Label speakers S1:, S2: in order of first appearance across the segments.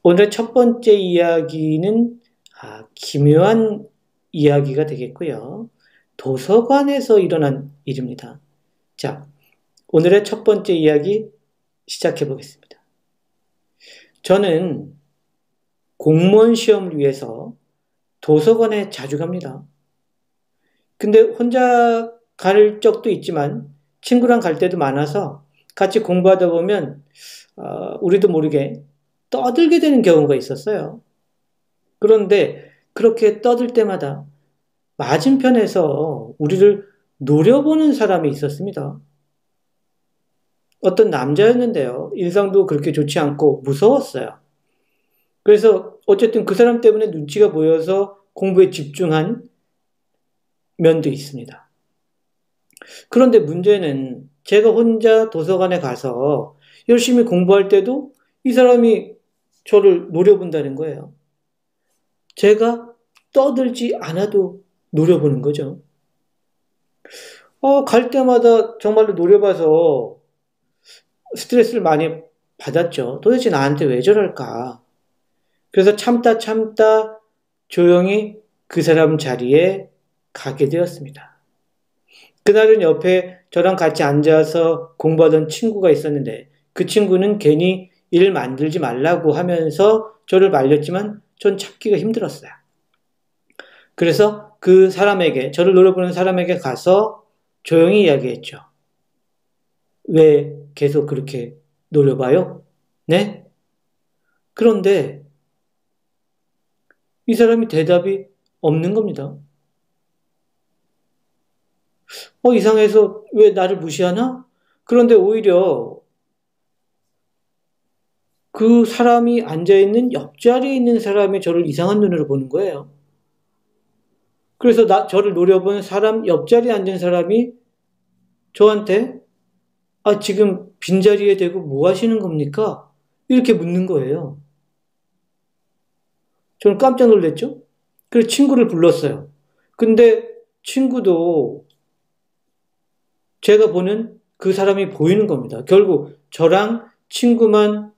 S1: 오늘의 첫 번째 이야기는 기묘한 이야기가 되겠고요. 도서관에서 일어난 일입니다. 자, 오늘의 첫 번째 이야기 시작해 보겠습니다. 저는 공무원 시험을 위해서 도서관에 자주 갑니다. 근데 혼자 갈 적도 있지만 친구랑 갈 때도 많아서 같이 공부하다 보면 우리도 모르게 떠들게 되는 경우가 있었어요. 그런데 그렇게 떠들 때마다 맞은편에서 우리를 노려보는 사람이 있었습니다. 어떤 남자였는데요. 인상도 그렇게 좋지 않고 무서웠어요. 그래서 어쨌든 그 사람 때문에 눈치가 보여서 공부에 집중한 면도 있습니다. 그런데 문제는 제가 혼자 도서관에 가서 열심히 공부할 때도 이 사람이 저를 노려본다는 거예요. 제가 떠들지 않아도 노려보는 거죠. 갈 때마다 정말로 노려봐서 스트레스를 많이 받았죠. 도대체 나한테 왜 저럴까? 그래서 참다 조용히 그 사람 자리에 가게 되었습니다. 그날은 옆에 저랑 같이 앉아서 공부하던 친구가 있었는데 그 친구는 괜히 일 만들지 말라고 하면서 저를 말렸지만 전 참기가 힘들었어요. 그래서 그 사람에게, 저를 노려보는 사람에게 가서 조용히 이야기했죠. 왜 계속 그렇게 노려봐요? 네? 그런데 이 사람이 대답이 없는 겁니다. 이상해서 왜 나를 무시하나? 그런데 오히려 그 사람이 앉아있는 옆자리에 있는 사람이 저를 이상한 눈으로 보는 거예요. 그래서 저를 노려본 사람, 옆자리에 앉은 사람이 저한테 지금 빈자리에 대고 뭐 하시는 겁니까? 이렇게 묻는 거예요. 저는 깜짝 놀랐죠? 그래서 친구를 불렀어요. 근데 친구도 제가 보는 그 사람이 보이는 겁니다. 결국 저랑 친구만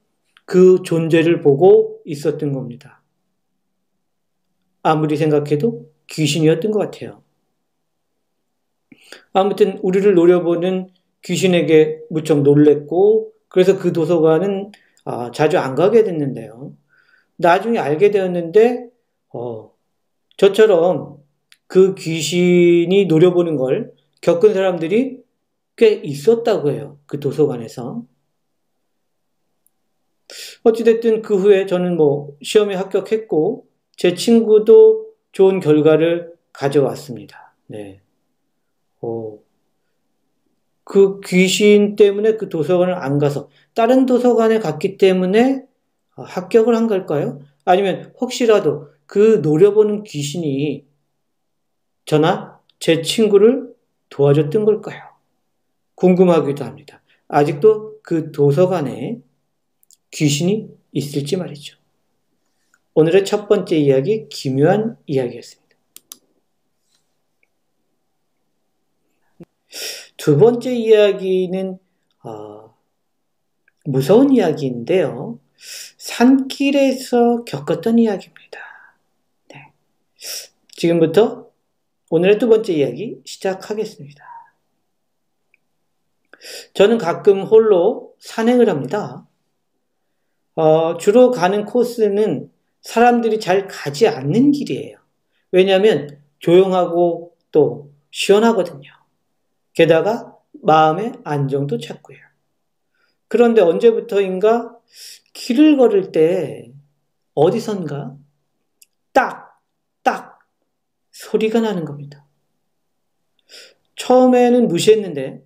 S1: 그 존재를 보고 있었던 겁니다. 아무리 생각해도 귀신이었던 것 같아요. 아무튼 우리를 노려보는 귀신에게 무척 놀랬고 그래서 그 도서관은 자주 안 가게 됐는데요. 나중에 알게 되었는데 저처럼 그 귀신이 노려보는 걸 겪은 사람들이 꽤 있었다고 해요. 그 도서관에서. 어찌됐든 그 후에 저는 시험에 합격했고 제 친구도 좋은 결과를 가져왔습니다. 네. 그 귀신 때문에 그 도서관을 안 가서 다른 도서관에 갔기 때문에 합격을 한 걸까요? 아니면 혹시라도 그 노려보는 귀신이 저나 제 친구를 도와줬던 걸까요? 궁금하기도 합니다. 아직도 그 도서관에 귀신이 있을지 말이죠. 오늘의 첫 번째 이야기, 기묘한 이야기였습니다. 두 번째 이야기는 무서운 이야기인데요. 산길에서 겪었던 이야기입니다. 네. 지금부터 오늘의 두 번째 이야기 시작하겠습니다. 저는 가끔 홀로 산행을 합니다. 주로 가는 코스는 사람들이 잘 가지 않는 길이에요. 왜냐하면 조용하고 또 시원하거든요. 게다가 마음의 안정도 찾고요. 그런데 언제부터인가 길을 걸을 때 어디선가 딱 소리가 나는 겁니다. 처음에는 무시했는데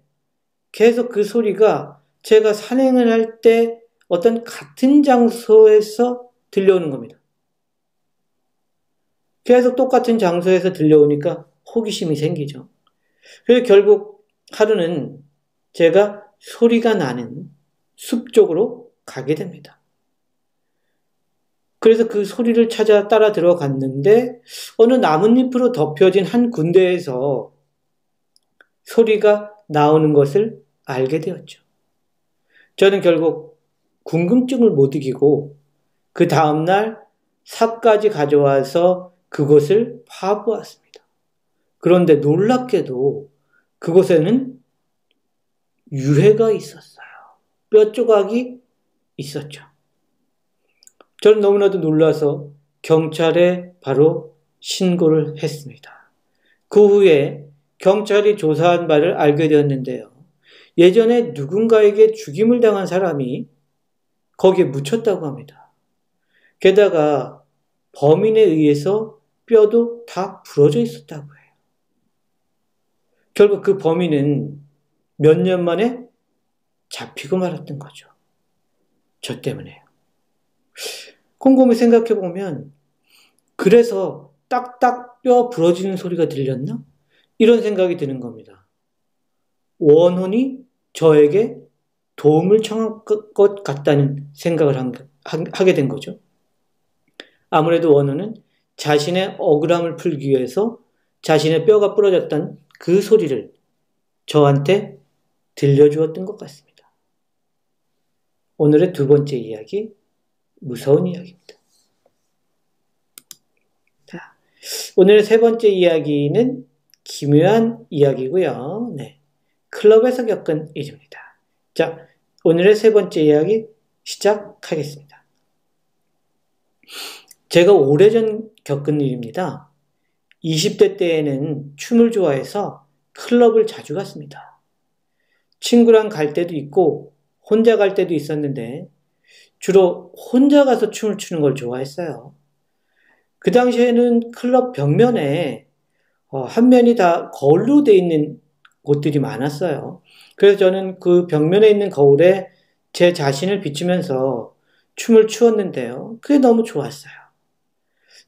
S1: 계속 그 소리가 제가 산행을 할 때 어떤 같은 장소에서 들려오는 겁니다. 계속 똑같은 장소에서 들려오니까 호기심이 생기죠. 그래서 결국 하루는 제가 소리가 나는 숲 쪽으로 가게 됩니다. 그래서 그 소리를 찾아 따라 들어갔는데 어느 나뭇잎으로 덮여진 한 군데에서 소리가 나오는 것을 알게 되었죠. 저는 결국 궁금증을 못 이기고 그 다음날 삽까지 가져와서 그곳을 파보았습니다. 그런데 놀랍게도 그곳에는 유해가 있었어요. 뼈 조각이 있었죠. 저는 너무나도 놀라서 경찰에 바로 신고를 했습니다. 그 후에 경찰이 조사한 바를 알게 되었는데요. 예전에 누군가에게 죽임을 당한 사람이 거기에 묻혔다고 합니다. 게다가 범인에 의해서 뼈도 다 부러져 있었다고 해요. 결국 그 범인은 몇 년 만에 잡히고 말았던 거죠. 저 때문에요. 곰곰이 생각해보면 그래서 딱딱 뼈 부러지는 소리가 들렸나? 이런 생각이 드는 겁니다. 원혼이 저에게 도움을 청한 것 같다는 생각을 하게 된 거죠. 아무래도 원혼은 자신의 억울함을 풀기 위해서 자신의 뼈가 부러졌던 그 소리를 저한테 들려주었던 것 같습니다. 오늘의 두 번째 이야기, 무서운 이야기입니다. 자, 오늘의 세 번째 이야기는 기묘한 이야기고요. 네, 클럽에서 겪은 일입니다. 자, 오늘의 세 번째 이야기 시작하겠습니다. 제가 오래전 겪은 일입니다. 20대 때에는 춤을 좋아해서 클럽을 자주 갔습니다. 친구랑 갈 때도 있고 혼자 갈 때도 있었는데 주로 혼자 가서 춤을 추는 걸 좋아했어요. 그 당시에는 클럽 벽면에 한 면이 다 거울로 되어 있는 곳들이 많았어요. 그래서 저는 그 벽면에 있는 거울에 제 자신을 비추면서 춤을 추었는데요. 그게 너무 좋았어요.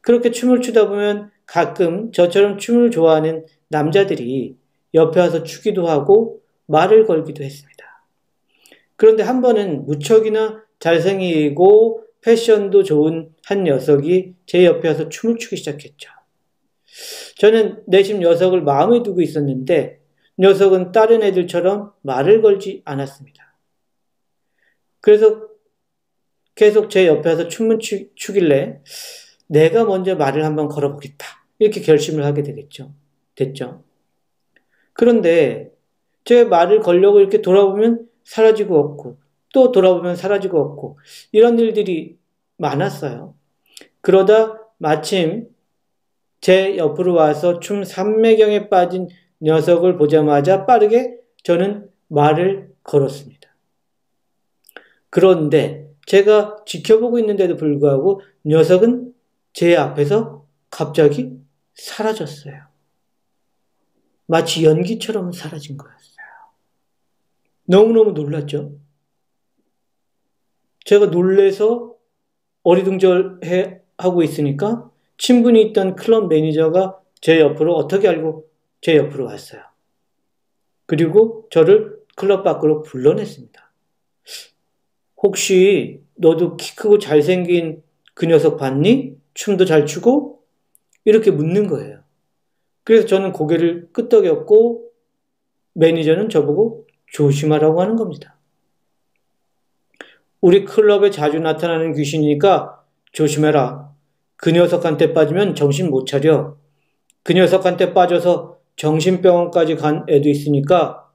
S1: 그렇게 춤을 추다 보면 가끔 저처럼 춤을 좋아하는 남자들이 옆에 와서 추기도 하고 말을 걸기도 했습니다. 그런데 한 번은 무척이나 잘생기고 패션도 좋은 한 녀석이 제 옆에 와서 춤을 추기 시작했죠. 저는 내심 녀석을 마음에 두고 있었는데 녀석은 다른 애들처럼 말을 걸지 않았습니다. 그래서 계속 제 옆에 와서 춤을 추길래 내가 먼저 말을 한번 걸어보겠다. 이렇게 결심을 하게 됐죠. 그런데 제 말을 걸려고 이렇게 돌아보면 사라지고 없고 또 돌아보면 사라지고 없고 이런 일들이 많았어요. 그러다 마침 제 옆으로 와서 춤 삼매경에 빠진 녀석을 보자마자 빠르게 저는 말을 걸었습니다. 그런데 제가 지켜보고 있는데도 불구하고 녀석은 제 앞에서 갑자기 사라졌어요. 마치 연기처럼 사라진 거였어요. 너무너무 놀랐죠? 제가 놀래서 어리둥절하고 있으니까 친분이 있던 클럽 매니저가 제 옆으로 어떻게 알고 제 옆으로 왔어요. 그리고 저를 클럽 밖으로 불러냈습니다. 혹시 너도 키 크고 잘생긴 그 녀석 봤니? 춤도 잘 추고? 이렇게 묻는 거예요. 그래서 저는 고개를 끄덕였고 매니저는 저보고 조심하라고 하는 겁니다. 우리 클럽에 자주 나타나는 귀신이니까 조심해라. 그 녀석한테 빠지면 정신 못 차려. 그 녀석한테 빠져서 정신병원까지 간 애도 있으니까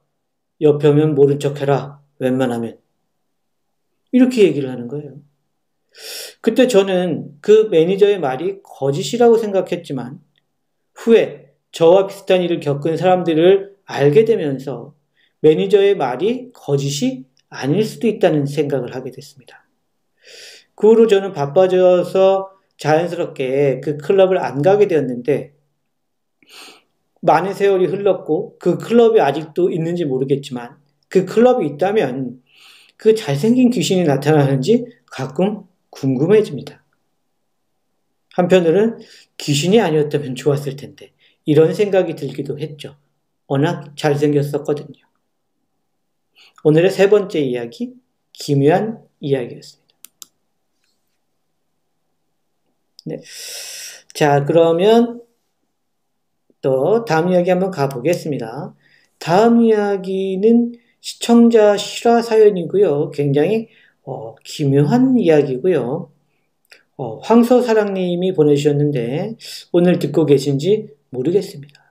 S1: 옆에 오면 모른 척해라. 웬만하면. 이렇게 얘기를 하는 거예요. 그때 저는 그 매니저의 말이 거짓이라고 생각했지만 후에 저와 비슷한 일을 겪은 사람들을 알게 되면서 매니저의 말이 거짓이 아닐 수도 있다는 생각을 하게 됐습니다. 그 후로 저는 바빠져서 자연스럽게 그 클럽을 안 가게 되었는데 많은 세월이 흘렀고 그 클럽이 아직도 있는지 모르겠지만 그 클럽이 있다면 그 잘생긴 귀신이 나타나는지 가끔 궁금해집니다. 한편으로는 귀신이 아니었다면 좋았을 텐데 이런 생각이 들기도 했죠. 워낙 잘생겼었거든요. 오늘의 세 번째 이야기, 기묘한 이야기였습니다. 네. 자, 그러면 또 다음 이야기 한번 가보겠습니다. 다음 이야기는 시청자 실화 사연이고요. 굉장히 기묘한 이야기고요. 황소사랑님이 보내주셨는데 오늘 듣고 계신지 모르겠습니다.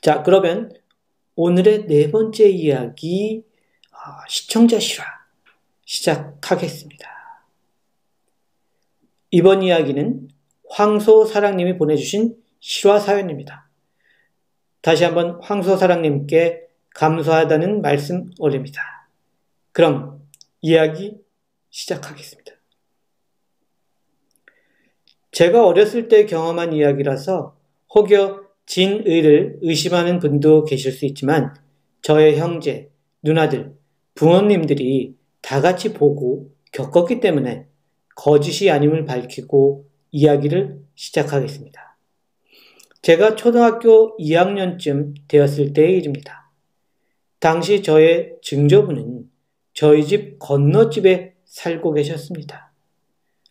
S1: 자, 그러면 오늘의 네 번째 이야기 시청자 실화 시작하겠습니다. 이번 이야기는 황소사랑님이 보내주신 실화 사연입니다. 다시 한번 황소사랑님께 감사하다는 말씀 올립니다. 그럼 이야기 시작하겠습니다. 제가 어렸을 때 경험한 이야기라서 혹여 진의를 의심하는 분도 계실 수 있지만 저의 형제, 누나들, 부모님들이 다 같이 보고 겪었기 때문에 거짓이 아님을 밝히고 이야기를 시작하겠습니다. 제가 초등학교 2학년쯤 되었을 때의 일입니다. 당시 저의 증조부는 저희 집 건너집에 살고 계셨습니다.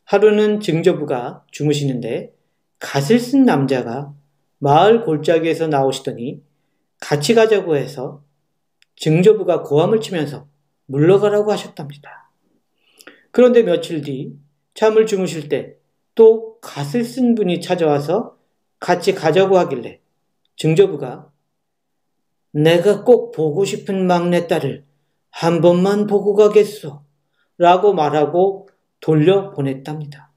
S1: 하루는 증조부가 주무시는데 갓을 쓴 남자가 마을 골짜기에서 나오시더니 같이 가자고 해서 증조부가 고함을 치면서 물러가라고 하셨답니다. 그런데 며칠 뒤 잠을 주무실 때 또 갓을 쓴 분이 찾아와서 같이 가자고 하길래 증조부가 내가 꼭 보고 싶은 막내딸을 한 번만 보고 가겠소 라고 말하고 돌려보냈답니다.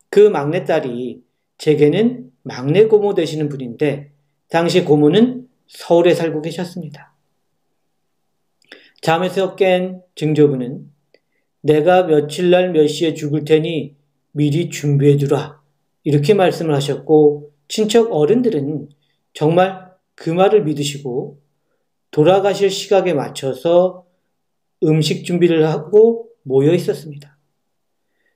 S1: 그 막내딸이 제게는 막내 고모 되시는 분인데 당시 고모는 서울에 살고 계셨습니다. 잠에서 깬 증조부는 내가 며칠날 몇 시에 죽을 테니 미리 준비해두라 이렇게 말씀을 하셨고 친척 어른들은 정말 그 말을 믿으시고 돌아가실 시각에 맞춰서 음식 준비를 하고 모여 있었습니다.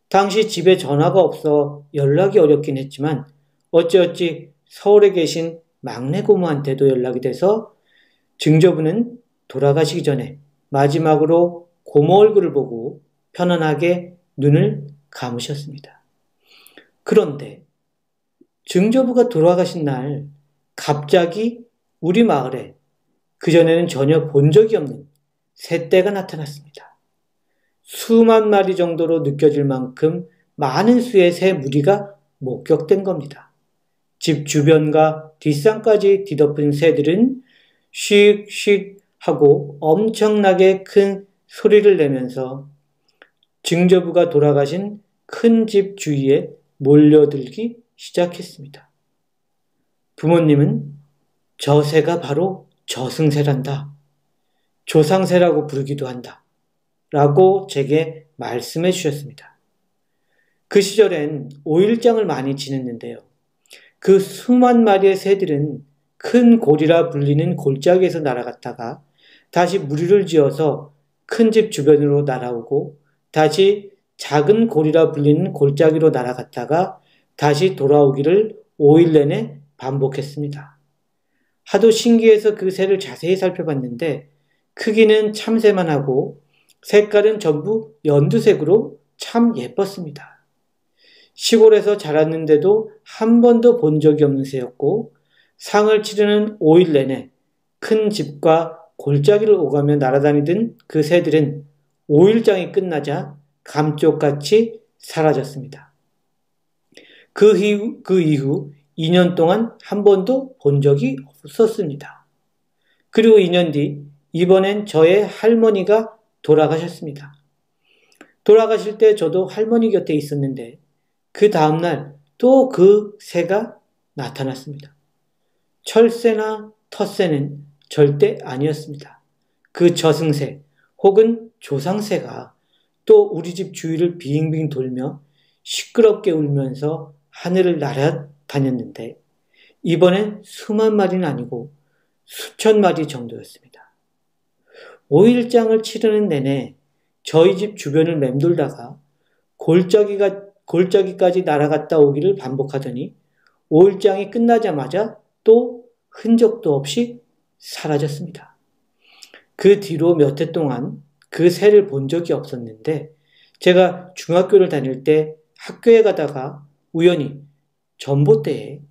S1: 당시 집에 전화가 없어 연락이 어렵긴 했지만 어찌어찌 서울에 계신 막내 고모한테도 연락이 돼서 증조부는 돌아가시기 전에 마지막으로 고모 얼굴을 보고 편안하게 눈을 감으셨습니다. 그런데 증조부가 돌아가신 날 갑자기 우리 마을에 그전에는 전혀 본 적이 없는 새떼가 나타났습니다. 수만 마리 정도로 느껴질 만큼 많은 수의 새 무리가 목격된 겁니다. 집 주변과 뒷산까지 뒤덮은 새들은 쉭쉭 하고 엄청나게 큰 소리를 내면서 증조부가 돌아가신 큰 집 주위에 몰려들기 시작했습니다. 부모님은 저 새가 바로 저승새란다. 조상새라고 부르기도 한다. 라고 제게 말씀해 주셨습니다. 그 시절엔 5일장을 많이 지냈는데요. 그 수만 마리의 새들은 큰 골이라 불리는 골짜기에서 날아갔다가 다시 무리를 지어서 큰 집 주변으로 날아오고 다시 작은 골이라 불리는 골짜기로 날아갔다가 다시 돌아오기를 5일 내내 반복했습니다. 하도 신기해서 그 새를 자세히 살펴봤는데 크기는 참새만 하고 색깔은 전부 연두색으로 참 예뻤습니다. 시골에서 자랐는데도 한 번도 본 적이 없는 새였고 상을 치르는 5일 내내 큰 집과 골짜기를 오가며 날아다니던 그 새들은 5일장이 끝나자 감쪽같이 사라졌습니다. 그 이후 2년 동안 한 번도 본 적이 없었습니다. 그리고 2년 뒤 이번엔 저의 할머니가 돌아가셨습니다. 돌아가실 때 저도 할머니 곁에 있었는데 그 다음날 또 그 새가 나타났습니다. 철새나 텃새는 절대 아니었습니다. 그 저승새 혹은 조상새가 또 우리 집 주위를 빙빙 돌며 시끄럽게 울면서 하늘을 날아다녔는데 이번엔 수만 마리는 아니고 수천 마리 정도였습니다. 5일장을 치르는 내내 저희 집 주변을 맴돌다가 골짜기까지 날아갔다 오기를 반복하더니 5일장이 끝나자마자 또 흔적도 없이 사라졌습니다. 그 뒤로 몇 해 동안 그 새를 본 적이 없었는데 제가 중학교를 다닐 때 학교에 가다가 우연히 전봇대에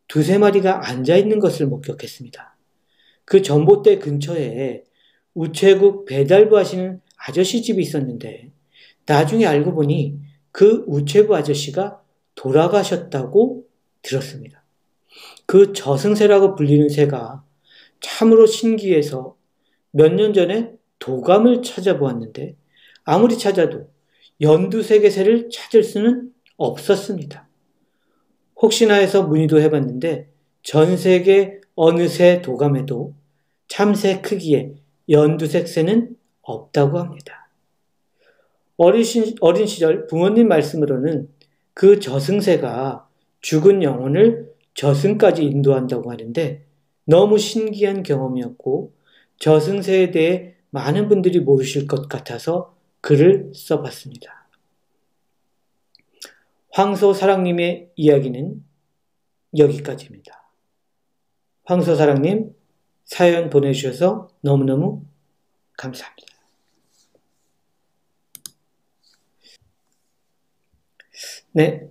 S1: 두세 마리가 앉아있는 것을 목격했습니다. 그 전봇대 근처에 우체국 배달부 하시는 아저씨 집이 있었는데 나중에 알고 보니 그 우체부 아저씨가 돌아가셨다고 들었습니다. 그 저승새라고 불리는 새가 참으로 신기해서 몇 년 전에 도감을 찾아보았는데 아무리 찾아도 연두색의 새를 찾을 수는 없었습니다. 혹시나 해서 문의도 해봤는데 전 세계 어느 새 도감에도 참새 크기의 연두색 새는 없다고 합니다. 어린 시절 부모님 말씀으로는 그 저승새가 죽은 영혼을 저승까지 인도한다고 하는데 너무 신기한 경험이었고 저승새에 대해 많은 분들이 모르실 것 같아서 글을 써봤습니다. 황소사랑님의 이야기는 여기까지입니다. 황소사랑님 사연 보내주셔서 너무너무 감사합니다. 네,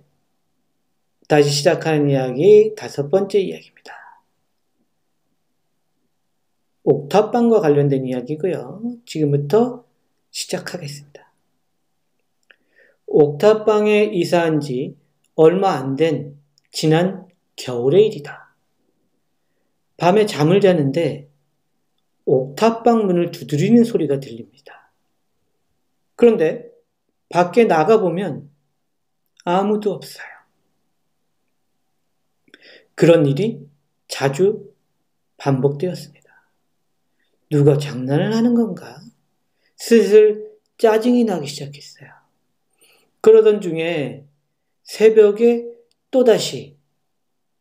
S1: 다시 시작하는 이야기 5번째 이야기입니다. 옥탑방과 관련된 이야기고요. 지금부터 시작하겠습니다. 옥탑방에 이사한 지 얼마 안 된 지난 겨울의 일이다. 밤에 잠을 자는데 옥탑방 문을 두드리는 소리가 들립니다. 그런데 밖에 나가보면 아무도 없어요. 그런 일이 자주 반복되었습니다. 누가 장난을 하는 건가? 슬슬 짜증이 나기 시작했어요. 그러던 중에 새벽에 또다시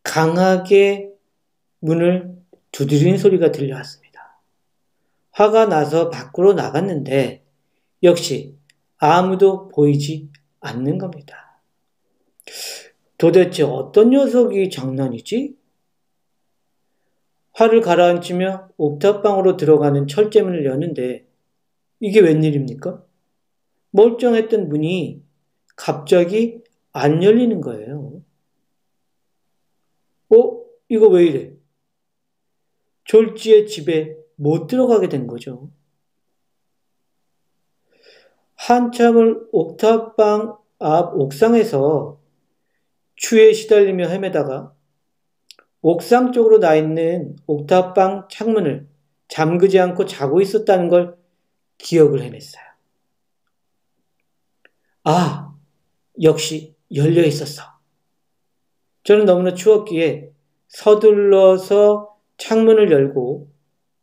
S1: 강하게 문을 두드리는 소리가 들려왔습니다. 화가 나서 밖으로 나갔는데 역시 아무도 보이지 않는 겁니다. 도대체 어떤 녀석이 장난이지? 화를 가라앉히며 옥탑방으로 들어가는 철제문을 여는데 이게 웬일입니까? 멀쩡했던 문이 갑자기 안 열리는 거예요. 이거 왜 이래? 졸지에 집에 못 들어가게 된 거죠. 한참을 옥탑방 앞 옥상에서 추위에 시달리며 헤매다가 옥상 쪽으로 나 있는 옥탑방 창문을 잠그지 않고 자고 있었다는 걸 기억을 해냈어요. 아, 역시 열려 있었어. 저는 너무나 추웠기에 서둘러서 창문을 열고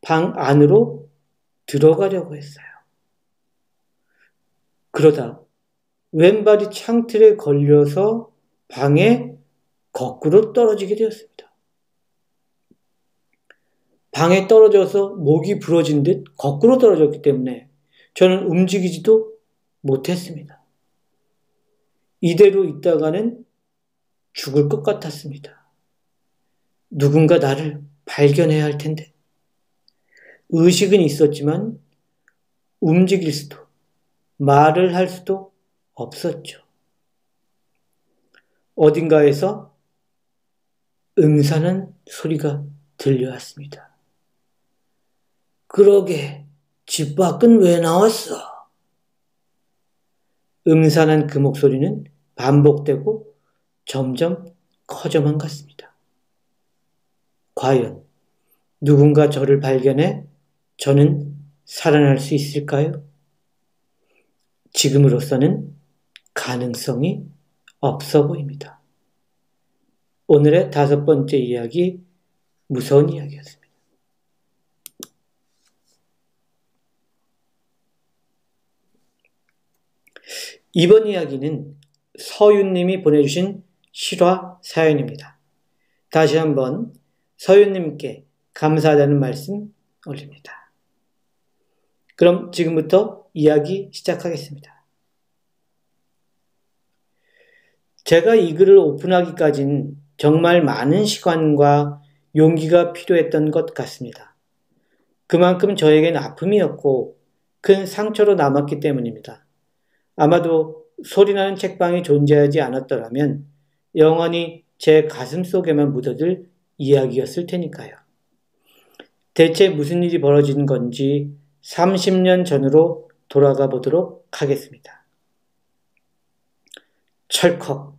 S1: 방 안으로 들어가려고 했어요. 그러다 왼발이 창틀에 걸려서 방에 거꾸로 떨어지게 되었습니다. 방에 떨어져서 목이 부러진 듯 거꾸로 떨어졌기 때문에 저는 움직이지도 못했습니다. 이대로 있다가는 죽을 것 같았습니다. 누군가 나를 발견해야 할 텐데. 의식은 있었지만 움직일 수도 말을 할 수도 없었죠. 어딘가에서 음산한 소리가 들려왔습니다. 그러게 집 밖은 왜 나왔어? 음산한 그 목소리는 반복되고 점점 커져만 갔습니다. 과연 누군가 저를 발견해 저는 살아날 수 있을까요? 지금으로서는 가능성이 없어 보입니다. 오늘의 5번째 이야기, 무서운 이야기였습니다. 이번 이야기는 서윤님이 보내주신 실화 사연입니다. 다시 한번 서윤님께 감사하다는 말씀 올립니다. 그럼 지금부터 이야기 시작하겠습니다. 제가 이 글을 오픈하기까진 정말 많은 시간과 용기가 필요했던 것 같습니다. 그만큼 저에겐 아픔이었고 큰 상처로 남았기 때문입니다. 아마도 소리나는 책방이 존재하지 않았더라면 영원히 제 가슴 속에만 묻어들 이야기였을 테니까요. 대체 무슨 일이 벌어진 건지 30년 전으로 돌아가 보도록 하겠습니다. 철컥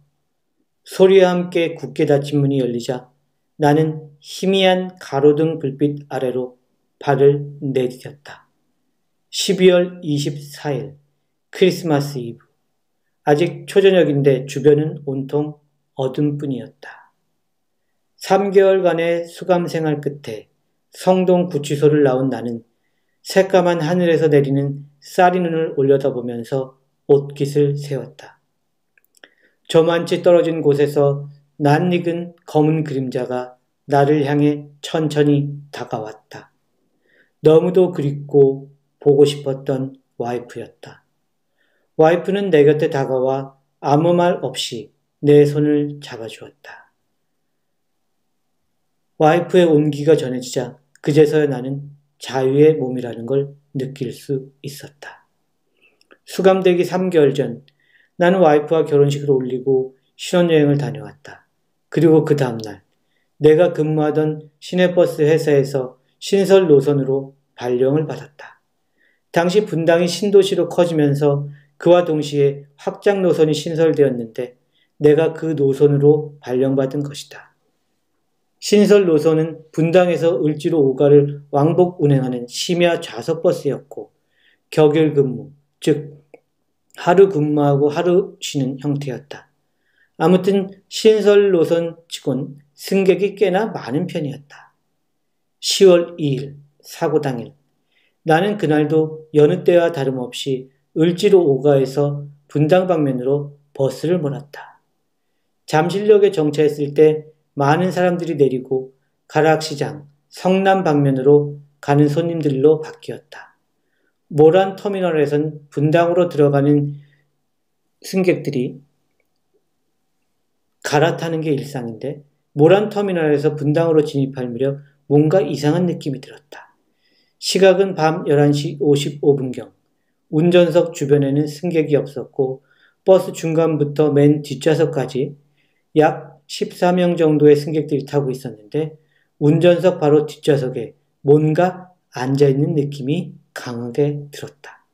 S1: 소리와 함께 굳게 닫힌 문이 열리자 나는 희미한 가로등 불빛 아래로 발을 내디뎠다. 12월 24일 크리스마스 이브. 아직 초저녁인데 주변은 온통 어둠뿐이었다. 3개월간의 수감 생활 끝에 성동 구치소를 나온 나는 새까만 하늘에서 내리는 쌀이 눈을 올려다보면서 옷깃을 세웠다. 저만치 떨어진 곳에서 낯익은 검은 그림자가 나를 향해 천천히 다가왔다. 너무도 그립고 보고 싶었던 와이프였다. 와이프는 내 곁에 다가와 아무 말 없이 내 손을 잡아주었다. 와이프의 온기가 전해지자 그제서야 나는 자유의 몸이라는 걸 느낄 수 있었다. 수감되기 3개월 전 나는 와이프와 결혼식을 올리고 신혼여행을 다녀왔다. 그리고 그 다음날 내가 근무하던 시내버스 회사에서 신설 노선으로 발령을 받았다. 당시 분당이 신도시로 커지면서 그와 동시에 확장 노선이 신설되었는데 내가 그 노선으로 발령받은 것이다. 신설 노선은 분당에서 을지로 오가를 왕복 운행하는 심야 좌석버스였고 격일 근무, 즉 하루 근무하고 하루 쉬는 형태였다. 아무튼 신설 노선 치곤 승객이 꽤나 많은 편이었다. 10월 2일 사고 당일 나는 그날도 여느 때와 다름없이 을지로 오가에서 분당 방면으로 버스를 몰았다. 잠실역에 정차했을 때 많은 사람들이 내리고 가락시장, 성남 방면으로 가는 손님들로 바뀌었다. 모란 터미널에선 분당으로 들어가는 승객들이 갈아타는 게 일상인데 모란 터미널에서 분당으로 진입할 무렵 뭔가 이상한 느낌이 들었다. 시각은 밤 11시 55분경. 운전석 주변에는 승객이 없었고 버스 중간부터 맨 뒷좌석까지 약 14명 정도의 승객들이 타고 있었는데 운전석 바로 뒷좌석에 뭔가 앉아있는 느낌이 강하게 들었다.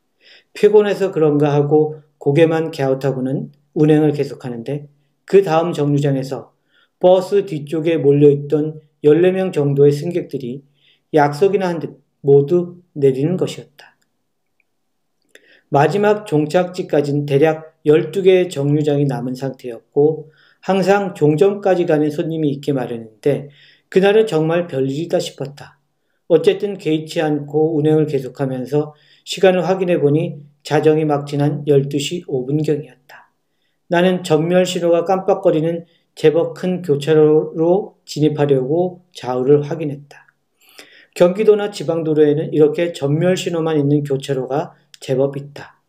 S1: 피곤해서 그런가 하고 고개만 갸웃하고는 운행을 계속하는데 그 다음 정류장에서 버스 뒤쪽에 몰려있던 14명 정도의 승객들이 약속이나 한 듯 모두 내리는 것이었다. 마지막 종착지까지는 대략 12개의 정류장이 남은 상태였고 항상 종점까지 가는 손님이 있게 마련인데 그날은 정말 별일이다 싶었다. 어쨌든 개의치 않고 운행을 계속하면서 시간을 확인해 보니 자정이 막 지난 12시 5분경이었다. 나는 전멸 신호가 깜빡거리는 제법 큰 교차로로 진입하려고 좌우를 확인했다. 경기도나 지방도로에는 이렇게 전멸 신호만 있는 교차로가 제법 있다.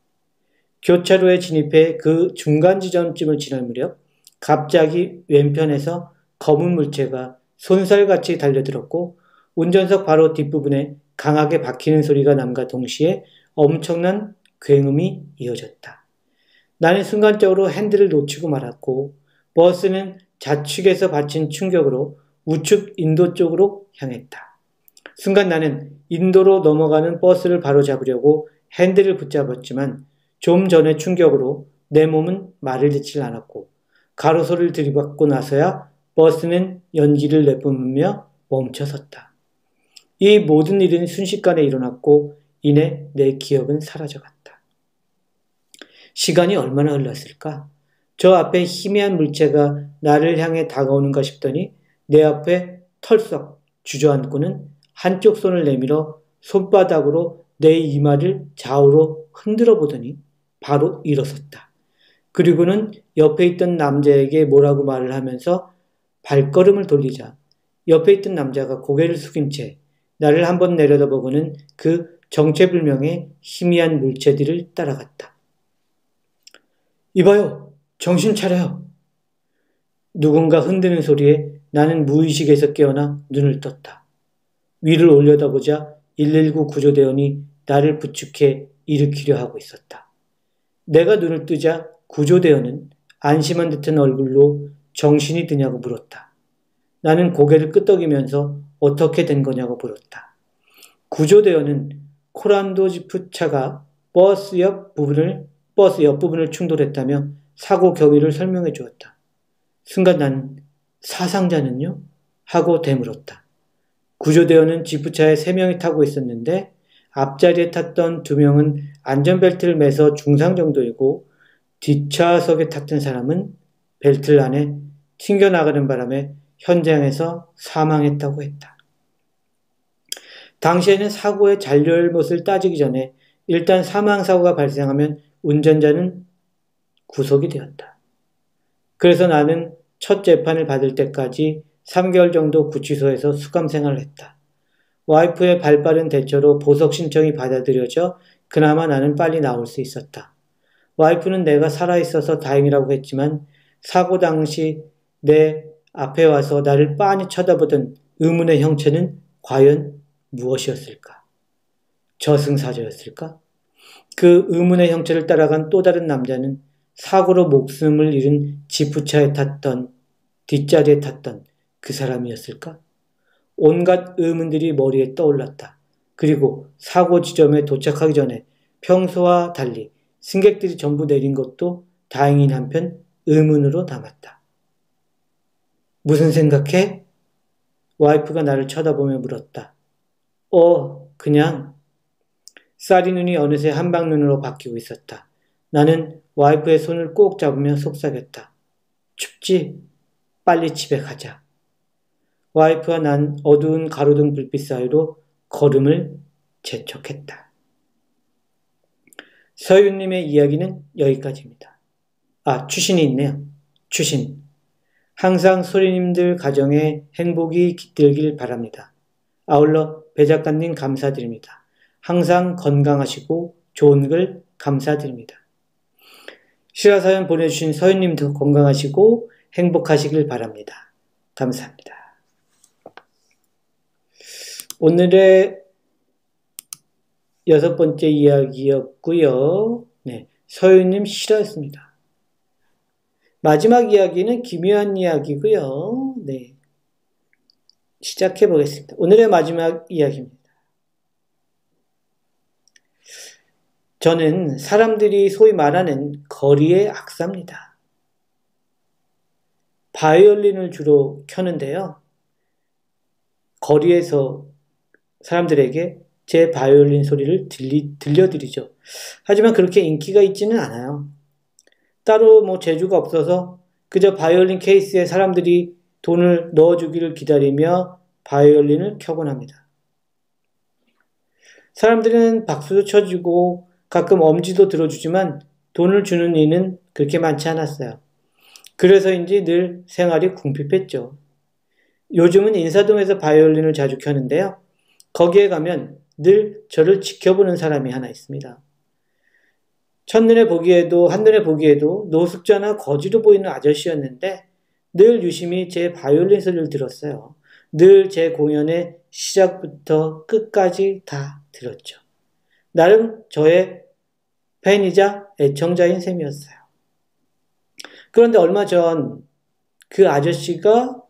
S1: 교차로에 진입해 그 중간 지점쯤을 지날 무렵 갑자기 왼편에서 검은 물체가 손살같이 달려들었고 운전석 바로 뒷부분에 강하게 박히는 소리가 남과 동시에 엄청난 굉음이 이어졌다. 나는 순간적으로 핸들을 놓치고 말았고 버스는 좌측에서 받친 충격으로 우측 인도 쪽으로 향했다. 순간 나는 인도로 넘어가는 버스를 바로잡으려고 핸들을 붙잡았지만 좀 전의 충격으로 내 몸은 말을 듣질 않았고 가로소를 들이받고 나서야 버스는 연기를 내뿜으며 멈춰섰다. 이 모든 일은 순식간에 일어났고 이내 내 기억은 사라져갔다. 시간이 얼마나 흘렀을까? 저 앞에 희미한 물체가 나를 향해 다가오는가 싶더니 내 앞에 털썩 주저앉고는 한쪽 손을 내밀어 손바닥으로 내 이마를 좌우로 흔들어 보더니 바로 일어섰다. 그리고는 옆에 있던 남자에게 뭐라고 말을 하면서 발걸음을 돌리자 옆에 있던 남자가 고개를 숙인 채 나를 한번 내려다보고는 그 정체불명의 희미한 물체들을 따라갔다. 이봐요! 정신 차려요! 누군가 흔드는 소리에 나는 무의식에서 깨어나 눈을 떴다. 위를 올려다보자 119 구조대원이 나를 부축해 일으키려 하고 있었다. 내가 눈을 뜨자 구조대원은 안심한 듯한 얼굴로 정신이 드냐고 물었다. 나는 고개를 끄덕이면서 어떻게 된 거냐고 물었다. 구조대원은 코란도 지프 차가 버스 옆부분을 충돌했다며 사고 경위를 설명해 주었다. 순간 난 사상자는요? 하고 되물었다. 구조대원은 지프차에 3명이 타고 있었는데 앞자리에 탔던 2명은 안전벨트를 매서 중상 정도이고 뒷좌석에 탔던 사람은 벨트를 안에 튕겨나가는 바람에 현장에서 사망했다고 했다. 당시에는 사고의 잘잘못을 따지기 전에 일단 사망사고가 발생하면 운전자는 구속이 되었다. 그래서 나는 첫 재판을 받을 때까지 3개월 정도 구치소에서 수감 생활을 했다. 와이프의 발빠른 대처로 보석 신청이 받아들여져 그나마 나는 빨리 나올 수 있었다. 와이프는 내가 살아있어서 다행이라고 했지만 사고 당시 내 앞에 와서 나를 빤히 쳐다보던 의문의 형체는 과연 무엇이었을까? 저승사자였을까? 그 의문의 형체를 따라간 또 다른 남자는 사고로 목숨을 잃은 지프차에 탔던 뒷자리에 탔던 그 사람이었을까? 온갖 의문들이 머리에 떠올랐다. 그리고 사고 지점에 도착하기 전에 평소와 달리 승객들이 전부 내린 것도 다행인 한편 의문으로 남았다. 무슨 생각해? 와이프가 나를 쳐다보며 물었다. 그냥. 쌀이 눈이 어느새 한방눈으로 바뀌고 있었다. 나는 와이프의 손을 꼭 잡으며 속삭였다. 춥지? 빨리 집에 가자. 와이프와 난 어두운 가로등 불빛 사이로 걸음을 재촉했다. 서윤님의 이야기는 여기까지입니다. 추신이 있네요. 추신. 항상 소리님들 가정에 행복이 깃들길 바랍니다. 아울러 배 작가님 감사드립니다. 항상 건강하시고 좋은 글 감사드립니다. 실화사연 보내주신 서윤님도 건강하시고 행복하시길 바랍니다. 감사합니다. 오늘의 6번째 이야기였고요. 네, 서윤님 실화였습니다. 마지막 이야기는 기묘한 이야기고요. 네, 시작해 보겠습니다. 오늘의 마지막 이야기입니다. 저는 사람들이 소위 말하는 거리의 악사입니다. 바이올린을 주로 켜는데요. 거리에서 사람들에게 제 바이올린 소리를 들려드리죠. 하지만 그렇게 인기가 있지는 않아요. 따로 재주가 없어서 그저 바이올린 케이스에 사람들이 돈을 넣어주기를 기다리며 바이올린을 켜곤 합니다. 사람들은 박수도 쳐주고 가끔 엄지도 들어주지만 돈을 주는 이는 그렇게 많지 않았어요. 그래서인지 늘 생활이 궁핍했죠. 요즘은 인사동에서 바이올린을 자주 켜는데요. 거기에 가면 늘 저를 지켜보는 사람이 하나 있습니다. 한눈에 보기에도 노숙자나 거지로 보이는 아저씨였는데 늘 유심히 제 바이올린 소리를 들었어요. 늘 제 공연의 시작부터 끝까지 다 들었죠. 나름 저의 팬이자 애청자인 셈이었어요. 그런데 얼마 전 그 아저씨가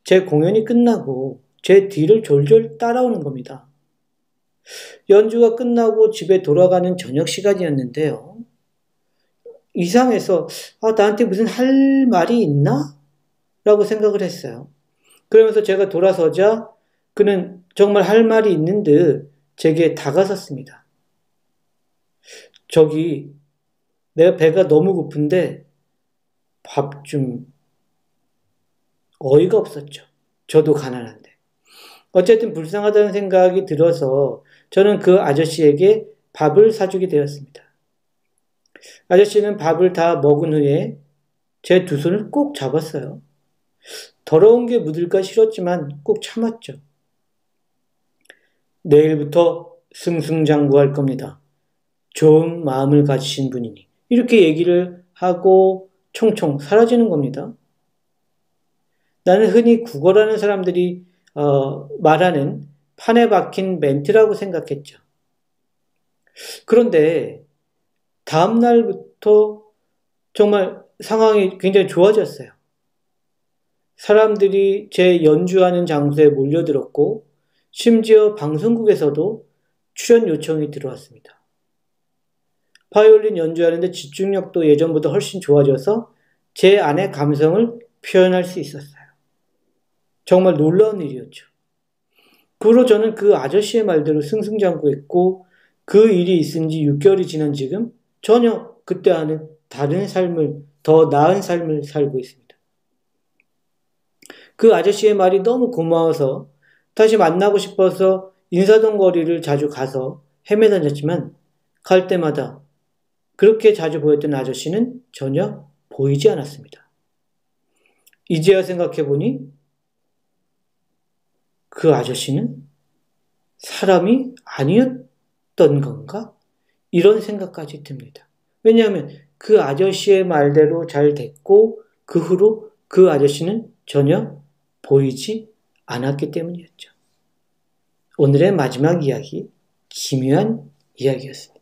S1: 제 공연이 끝나고 제 뒤를 졸졸 따라오는 겁니다. 연주가 끝나고 집에 돌아가는 저녁 시간이었는데요. 이상해서 나한테 무슨 할 말이 있나? 라고 생각을 했어요. 그러면서 제가 돌아서자 그는 정말 할 말이 있는 듯 제게 다가섰습니다. 저기 내가 배가 너무 고픈데 밥 좀. 어이가 없었죠. 저도 가난한데. 어쨌든 불쌍하다는 생각이 들어서 저는 그 아저씨에게 밥을 사주게 되었습니다. 아저씨는 밥을 다 먹은 후에 제 두 손을 꼭 잡았어요. 더러운 게 묻을까 싫었지만 꼭 참았죠. 내일부터 승승장구할 겁니다. 좋은 마음을 가지신 분이니. 이렇게 얘기를 하고 총총 사라지는 겁니다. 나는 흔히 국어라는 사람들이 말하는 판에 박힌 멘트라고 생각했죠. 그런데 다음 날부터 정말 상황이 굉장히 좋아졌어요. 사람들이 제 연주하는 장소에 몰려들었고 심지어 방송국에서도 출연 요청이 들어왔습니다. 바이올린 연주하는데 집중력도 예전보다 훨씬 좋아져서 제 안의 감성을 표현할 수 있었어요. 정말 놀라운 일이었죠. 그 후로 저는 그 아저씨의 말대로 승승장구했고 그 일이 있은 지 6개월이 지난 지금 전혀 그때와는 다른 삶을, 더 나은 삶을 살고 있습니다. 그 아저씨의 말이 너무 고마워서 다시 만나고 싶어서 인사동 거리를 자주 가서 헤매다녔지만 갈 때마다 그렇게 자주 보였던 아저씨는 전혀 보이지 않았습니다. 이제야 생각해보니 그 아저씨는 사람이 아니었던 건가? 이런 생각까지 듭니다. 왜냐하면 그 아저씨의 말대로 잘 됐고 그 후로 그 아저씨는 전혀 보이지 않았기 때문이었죠. 오늘의 마지막 이야기, 기묘한 이야기였습니다.